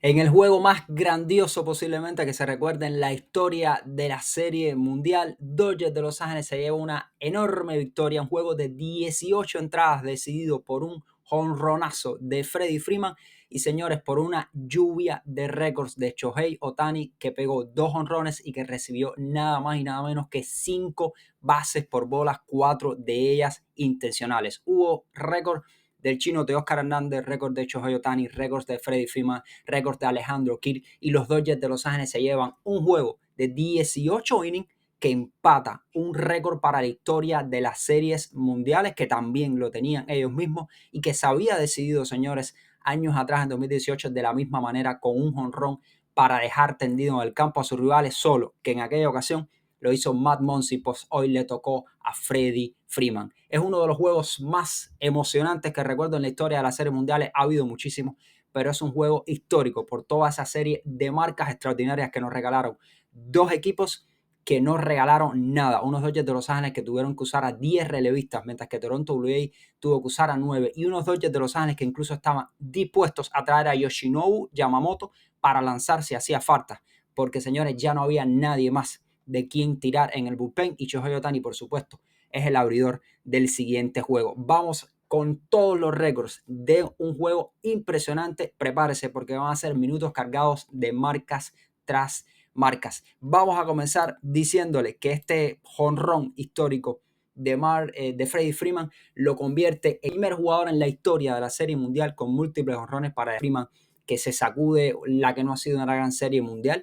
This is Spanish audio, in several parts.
En el juego más grandioso posiblemente que se recuerde en la historia de la Serie Mundial, Dodgers de Los Ángeles se lleva una enorme victoria, un juego de 18 entradas decidido por un jonronazo de Freddie Freeman y, señores, por una lluvia de récords de Shohei Ohtani, que pegó 2 jonrones y que recibió nada más y nada menos que 5 bases por bolas, 4 de ellas intencionales. Hubo récord del chino de Oscar Hernández, récord de Shohei Ohtani, récords de Freddie Freeman, récord de Alejandro Kirk, y los Dodgers de Los Ángeles se llevan un juego de 18 innings que empata un récord para la historia de las series mundiales, que también lo tenían ellos mismos y que se había decidido, señores, años atrás, en 2018, de la misma manera, con un jonrón para dejar tendido en el campo a sus rivales, solo que en aquella ocasión lo hizo Matt Muncy, pues hoy le tocó a Freddie Freeman. Es uno de los juegos más emocionantes que recuerdo en la historia de las series mundiales. Ha habido muchísimos, pero es un juego histórico por toda esa serie de marcas extraordinarias que nos regalaron dos equipos que no regalaron nada. Unos Dodgers de Los Ángeles que tuvieron que usar a 10 relevistas, mientras que Toronto Blue Jays tuvo que usar a 9. Y unos Dodgers de Los Ángeles que incluso estaban dispuestos a traer a Yoshinobu Yamamoto para lanzar si hacía falta. Porque, señores, ya no había nadie más de quien tirar en el bullpen. Y Shohei Ohtani, por supuesto, es el abridor del siguiente juego. Vamos con todos los récords de un juego impresionante. Prepárese porque van a ser minutos cargados de marcas tras marcas. Vamos a comenzar diciéndole que este jonrón histórico de Freddie Freeman lo convierte en el primer jugador en la historia de la Serie Mundial con múltiples jonrones para Freeman, que se sacude la que no ha sido una gran Serie Mundial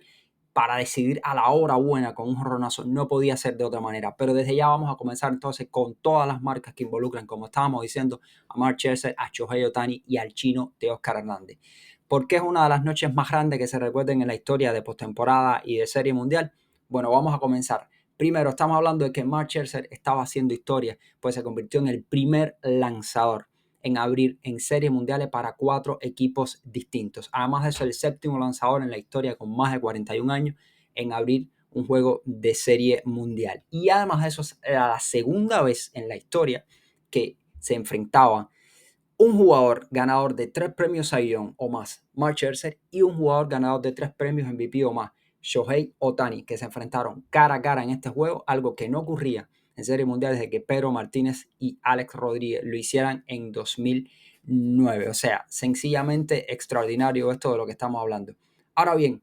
para decidir a la hora buena con un jonronazo. No podía ser de otra manera. Pero desde ya vamos a comenzar entonces con todas las marcas que involucran, como estábamos diciendo, a Mark Scherzer, a Shohei Ohtani y al chino de Oscar Hernández. ¿Por qué es una de las noches más grandes que se recuerden en la historia de postemporada y de Serie Mundial? Bueno, vamos a comenzar. Primero, estamos hablando de que Mark Scherzer estaba haciendo historia, pues se convirtió en el primer lanzador en abrir en series mundiales para 4 equipos distintos. Además de eso, el séptimo lanzador en la historia con más de 41 años en abrir un juego de serie mundial. Y además de eso, era la segunda vez en la historia que se enfrentaban un jugador ganador de 3 premios Cy Young o más, Mark Scherzer, y un jugador ganador de 3 premios MVP o más, Shohei Ohtani, que se enfrentaron cara a cara en este juego, algo que no ocurría en Serie Mundial desde que Pedro Martínez y Alex Rodríguez lo hicieran en 2009. O sea, sencillamente extraordinario esto de lo que estamos hablando. Ahora bien,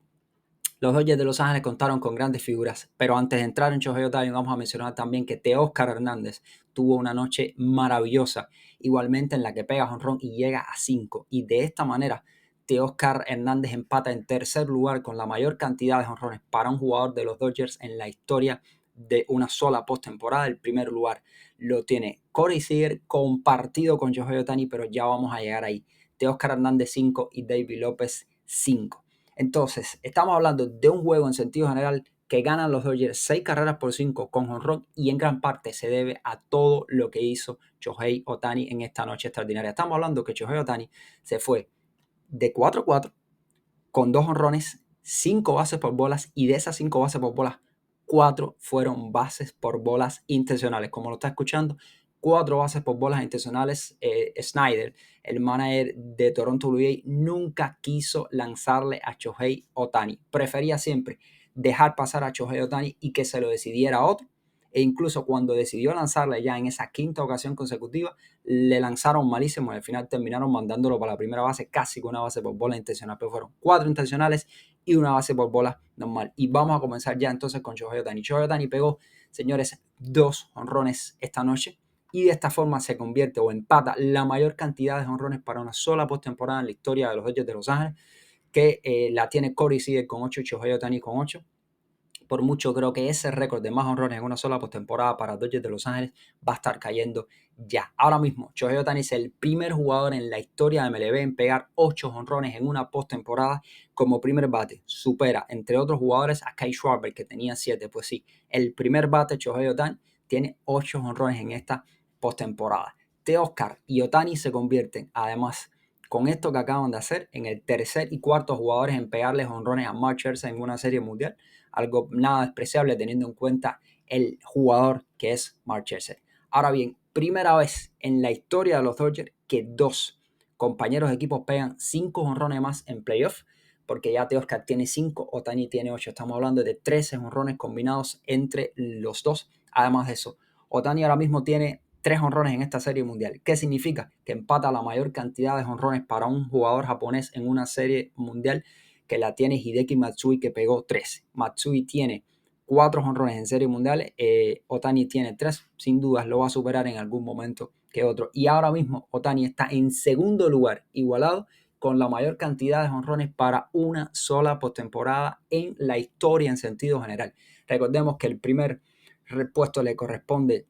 los Dodgers de Los Ángeles contaron con grandes figuras, pero antes de entrar en Shohei Ohtani vamos a mencionar también que Teóscar Hernández tuvo una noche maravillosa, igualmente en la que pega jonrón y llega a 5. Y de esta manera, Teóscar Hernández empata en tercer lugar con la mayor cantidad de jonrones para un jugador de los Dodgers en la historia de una sola postemporada. El primer lugar lo tiene Corey Seager compartido con Shohei Ohtani, pero ya vamos a llegar ahí. Teóscar Hernández 5 y David López 5. Entonces, estamos hablando de un juego en sentido general que ganan los Dodgers 6 carreras por 5 con jonrón, y en gran parte se debe a todo lo que hizo Shohei Ohtani en esta noche extraordinaria. Estamos hablando que Shohei Ohtani se fue de 4-4 con 2 jonrones, 5 bases por bolas, y de esas 5 bases por bolas, 4 fueron bases por bolas intencionales. Como lo está escuchando, 4 bases por bolas intencionales. Snyder, el manager de Toronto Blue Jays, nunca quiso lanzarle a Shohei Ohtani. Prefería siempre dejar pasar a Shohei Ohtani y que se lo decidiera otro. E incluso cuando decidió lanzarle ya en esa quinta ocasión consecutiva, le lanzaron malísimo y al final terminaron mandándolo para la primera base, casi con una base por bola intencional, pero fueron 4 intencionales y una base por bola normal. Y vamos a comenzar ya entonces con Shohei Ohtani. Shohei Ohtani pegó, señores, 2 jonrones esta noche, y de esta forma se convierte o empata la mayor cantidad de jonrones para una sola postemporada en la historia de los Dodgers de Los Ángeles, que la tiene Corey Seager con 8 y Shohei Ohtani con 8. Por mucho creo que ese récord de más honrones en una sola postemporada para Dodgers de Los Ángeles va a estar cayendo ya. Ahora mismo, Shohei Ohtani es el primer jugador en la historia de MLB en pegar 8 honrones en una postemporada como primer bate. Supera, entre otros jugadores, a Kyle Schwarber, que tenía 7. Pues sí, el primer bate, Shohei Ohtani, tiene 8 honrones en esta postemporada. Teóscar y Ohtani se convierten, además, con esto que acaban de hacer, en el tercer y cuarto jugadores en pegarles honrones a Mark Scherzer en una serie mundial. Algo nada despreciable teniendo en cuenta el jugador que es Mark Scherzer. Ahora bien, primera vez en la historia de los Dodgers que 2 compañeros de equipo pegan 5 jonrones más en playoff. porque ya Teoscar tiene 5, Ohtani tiene 8. Estamos hablando de 13 jonrones combinados entre los dos. Además de eso, Ohtani ahora mismo tiene 3 jonrones en esta serie mundial. ¿Qué significa? Que empata la mayor cantidad de jonrones para un jugador japonés en una serie mundial, que la tiene Hideki Matsui, que pegó 13. Matsui tiene 4 jonrones en serie mundial. Ohtani tiene 3. Sin dudas lo va a superar en algún momento que otro. Y ahora mismo Ohtani está en segundo lugar, igualado con la mayor cantidad de jonrones para una sola postemporada en la historia en sentido general. Recordemos que el primer puesto le corresponde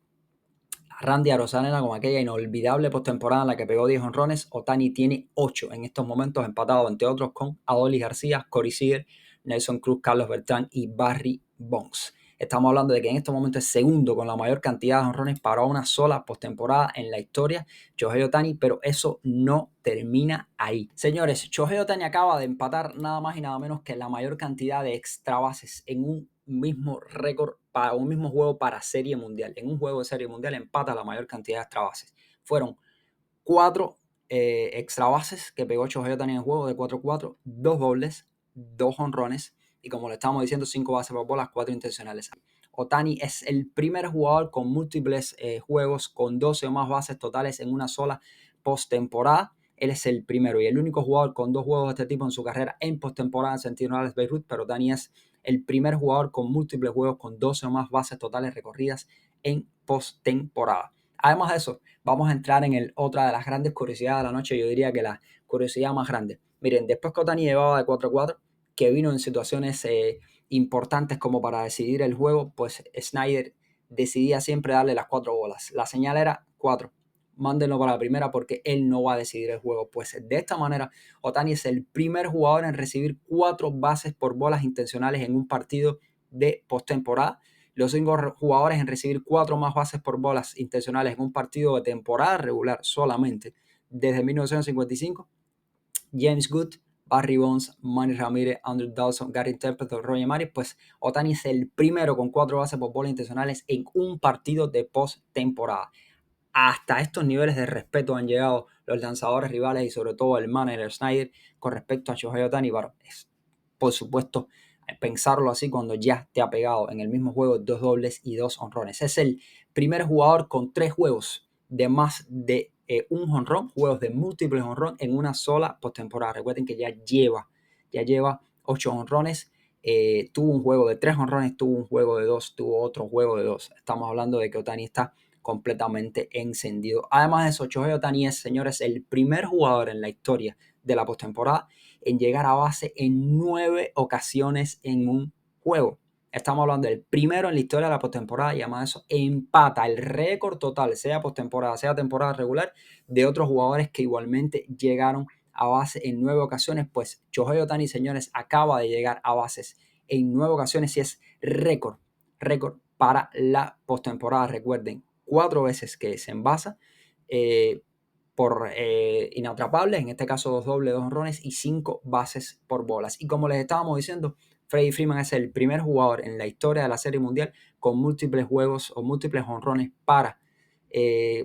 a Randy Arozarena con aquella inolvidable postemporada en la que pegó 10 jonrones. Ohtani tiene 8 en estos momentos, empatado entre otros con Adolis García, Corey Seager, Nelson Cruz, Carlos Beltrán y Barry Bonds. Estamos hablando de que en estos momentos es segundo con la mayor cantidad de jonrones para una sola postemporada en la historia, Shohei Ohtani, pero eso no termina ahí. Señores, Shohei Ohtani acaba de empatar nada más y nada menos que la mayor cantidad de extra bases en un mismo récord para un mismo juego para serie mundial. En un juego de serie mundial empata la mayor cantidad de extra bases. Fueron 4 extra bases que pegó Shohei Ohtani en el juego de 4-4, 2 dobles, 2 jonrones y, como le estamos diciendo, 5 bases por bolas, 4 intencionales. Ohtani es el primer jugador con múltiples juegos con 12 o más bases totales en una sola postemporada. Él es el primero y el único jugador con 2 juegos de este tipo en su carrera en postemporada en sentido general es Babe Ruth, pero Ohtani es el primer jugador con múltiples juegos con 12 o más bases totales recorridas en postemporada. Además de eso, vamos a entrar en otra de las grandes curiosidades de la noche. Yo diría que la curiosidad más grande. Miren, después que Ohtani llevaba de 4-4, que vino en situaciones importantes como para decidir el juego, pues Snyder decidía siempre darle las 4 bolas. La señal era 4. Mándenlo para la primera porque él no va a decidir el juego. Pues de esta manera, Ohtani es el primer jugador en recibir 4 bases por bolas intencionales en un partido de postemporada. Los 5 jugadores en recibir 4 más bases por bolas intencionales en un partido de temporada regular solamente desde 1955, James Good, Barry Bonds, Manny Ramírez, Andrew Dawson, Gary Templeton, Roger Maris. Pues Ohtani es el primero con 4 bases por bolas intencionales en un partido de postemporada. Hasta estos niveles de respeto han llegado los lanzadores rivales y sobre todo el manager Snyder con respecto a Shohei Ohtani. Por supuesto, pensarlo así cuando ya te ha pegado en el mismo juego 2 dobles y 2 honrones. Es el primer jugador con 3 juegos de más de un jonrón, juegos de múltiples jonrón en una sola postemporada. Recuerden que ya lleva 8 jonrones. Tuvo un juego de 3 jonrones, tuvo un juego de 2, tuvo otro juego de 2. Estamos hablando de que Ohtani está completamente encendido. Además de eso, Shohei Ohtani es, señores, el primer jugador en la historia de la postemporada en llegar a base en 9 ocasiones en un juego. Estamos hablando del primero en la historia de la postemporada y además de eso empata el récord total, sea postemporada, sea temporada regular, de otros jugadores que igualmente llegaron a base en 9 ocasiones. Pues Shohei Ohtani, señores, acaba de llegar a bases en 9 ocasiones y es récord para la postemporada. Recuerden, 4 veces que se envasa por inatrapables, en este caso 2 dobles, 2 honrones y 5 bases por bolas. Y como les estábamos diciendo, Freddie Freeman es el primer jugador en la historia de la Serie Mundial con múltiples juegos o múltiples honrones para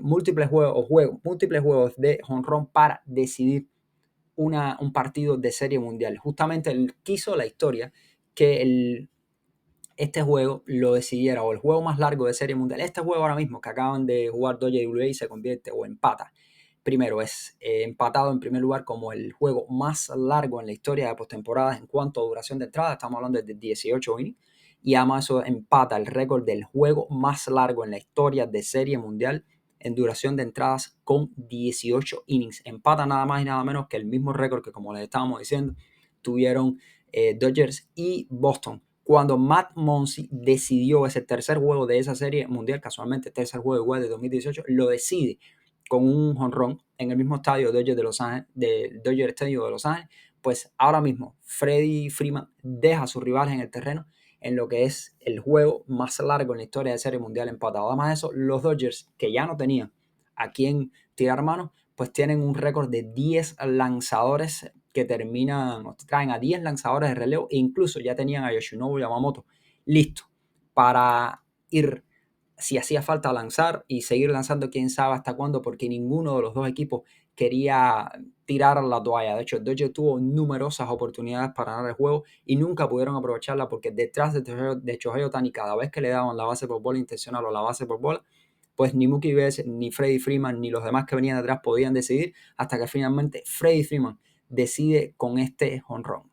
múltiples juegos de honrón para decidir un partido de Serie Mundial. Justamente él quiso la historia que este juego lo decidiera, o el juego más largo de Serie Mundial. Este juego ahora mismo que acaban de jugar Dodgers y Blue Jays se convierte o empata. Primero es empatado en primer lugar como el juego más largo en la historia de postemporada en cuanto a duración de entrada. Estamos hablando de 18 innings. Y además eso empata el récord del juego más largo en la historia de Serie Mundial en duración de entradas con 18 innings. Empata nada más y nada menos que el mismo récord que, como les estábamos diciendo, tuvieron Dodgers y Boston. Cuando Matt Muncy decidió ese tercer juego de esa Serie Mundial, casualmente tercer juego igual de 2018, lo decide con un jonrón en el mismo estadio de Dodgers de Los Ángeles, del Dodger Stadium de Los Ángeles. Pues ahora mismo Freddie Freeman deja a sus rivales en el terreno en lo que es el juego más largo en la historia de Serie Mundial empatado. Además de eso, los Dodgers, que ya no tenían a quien tirar mano, pues tienen un récord de 10 lanzadores que traen a 10 lanzadores de relevo e incluso ya tenían a Yoshinobu Yamamoto listo para ir, si hacía falta, lanzar y seguir lanzando quién sabe hasta cuándo, porque ninguno de los dos equipos quería tiraron la toalla. De hecho, el Dodgers tuvo numerosas oportunidades para ganar el juego y nunca pudieron aprovecharla porque detrás de Shohei Ohtani, cada vez que le daban la base por bola intencional o la base por bola, pues ni Mookie Betts, ni Freddie Freeman, ni los demás que venían detrás podían decidir hasta que finalmente Freddie Freeman decide con este jonrón.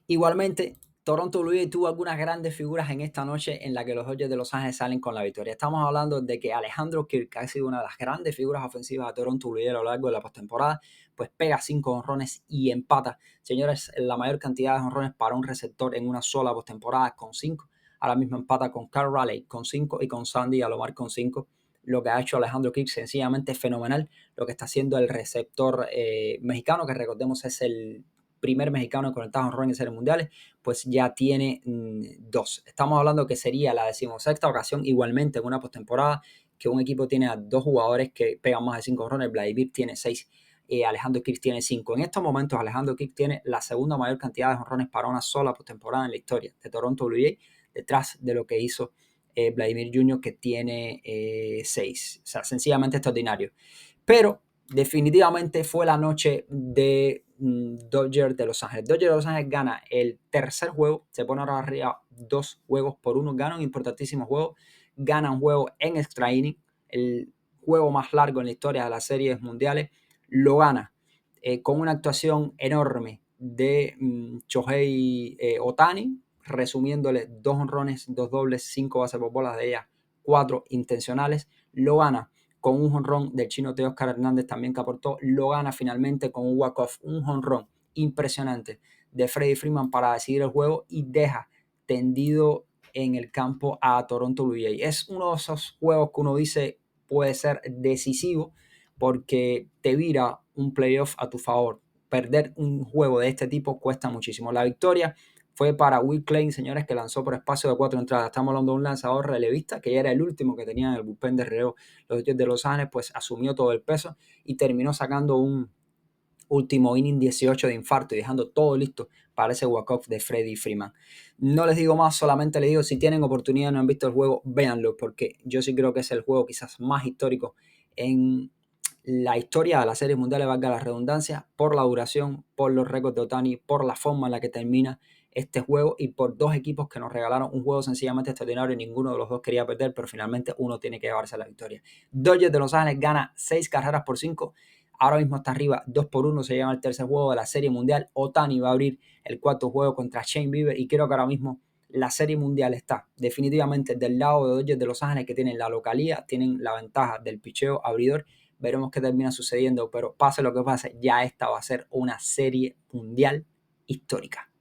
Igualmente, Toronto Blue Jays tuvo algunas grandes figuras en esta noche en la que los Dodgers de Los Ángeles salen con la victoria. Estamos hablando de que Alejandro Kirk, que ha sido una de las grandes figuras ofensivas de Toronto Blue Jays a lo largo de la postemporada, pues pega 5 jonrones y empata. Señores, la mayor cantidad de jonrones para un receptor en una sola postemporada con 5. Ahora mismo empata con Carl Raleigh con 5 y con Sandy Alomar con 5. Lo que ha hecho Alejandro Kirk sencillamente fenomenal. Lo que está haciendo el receptor mexicano, que recordemos es el primer mexicano en conectar jonrón en series mundiales, pues ya tiene 2. Estamos hablando que sería la 16ª ocasión igualmente en una postemporada que un equipo tiene a 2 jugadores que pegan más de 5 jonrones. Vladimir tiene 6, Alejandro Kirk tiene 5. En estos momentos Alejandro Kirk tiene la segunda mayor cantidad de jonrones para una sola postemporada en la historia de Toronto Blue Jays, detrás de lo que hizo Vladimir Jr., que tiene 6. O sea, sencillamente extraordinario. Pero definitivamente fue la noche de Dodgers de Los Ángeles. Dodgers de Los Ángeles gana el tercer juego, se pone ahora arriba 2-1, gana un importantísimo juego, gana un juego en extra inning, el juego más largo en la historia de las series mundiales, lo gana con una actuación enorme de Shohei Ohtani, resumiéndole 2 jonrones, 2 dobles, 5 bases por bolas, de ellas 4 intencionales, lo gana con un jonrón del chino Teóscar Hernández también que aportó, lo gana finalmente con un walk-off, un jonrón impresionante de Freddie Freeman para decidir el juego y deja tendido en el campo a Toronto Blue Jays. Es uno de esos juegos que uno dice puede ser decisivo porque te vira un playoff a tu favor. Perder un juego de este tipo cuesta muchísimo. La victoria fue para Will Klein, señores, que lanzó por espacio de 4 entradas. Estamos hablando de un lanzador relevista que ya era el último que tenía en el bullpen de relevo. Los Dodgers de Los Ángeles pues asumió todo el peso y terminó sacando un último inning 18 de infarto y dejando todo listo para ese walk-off de Freddie Freeman. No les digo más, solamente les digo, si tienen oportunidad y no han visto el juego, véanlo, porque yo sí creo que es el juego quizás más histórico en la historia de las series mundiales, valga la redundancia, por la duración, por los récords de Ohtani, por la forma en la que termina este juego y por 2 equipos que nos regalaron un juego sencillamente extraordinario y ninguno de los 2 quería perder, pero finalmente uno tiene que llevarse la victoria. Dodgers de Los Ángeles gana 6 carreras por 5, ahora mismo está arriba 2-1, se lleva el tercer juego de la serie mundial. Ohtani va a abrir el cuarto juego contra Shane Bieber y creo que ahora mismo la serie mundial está definitivamente del lado de Dodgers de Los Ángeles, que tienen la localía, tienen la ventaja del picheo abridor. Veremos qué termina sucediendo, pero pase lo que pase, ya esta va a ser una serie mundial histórica.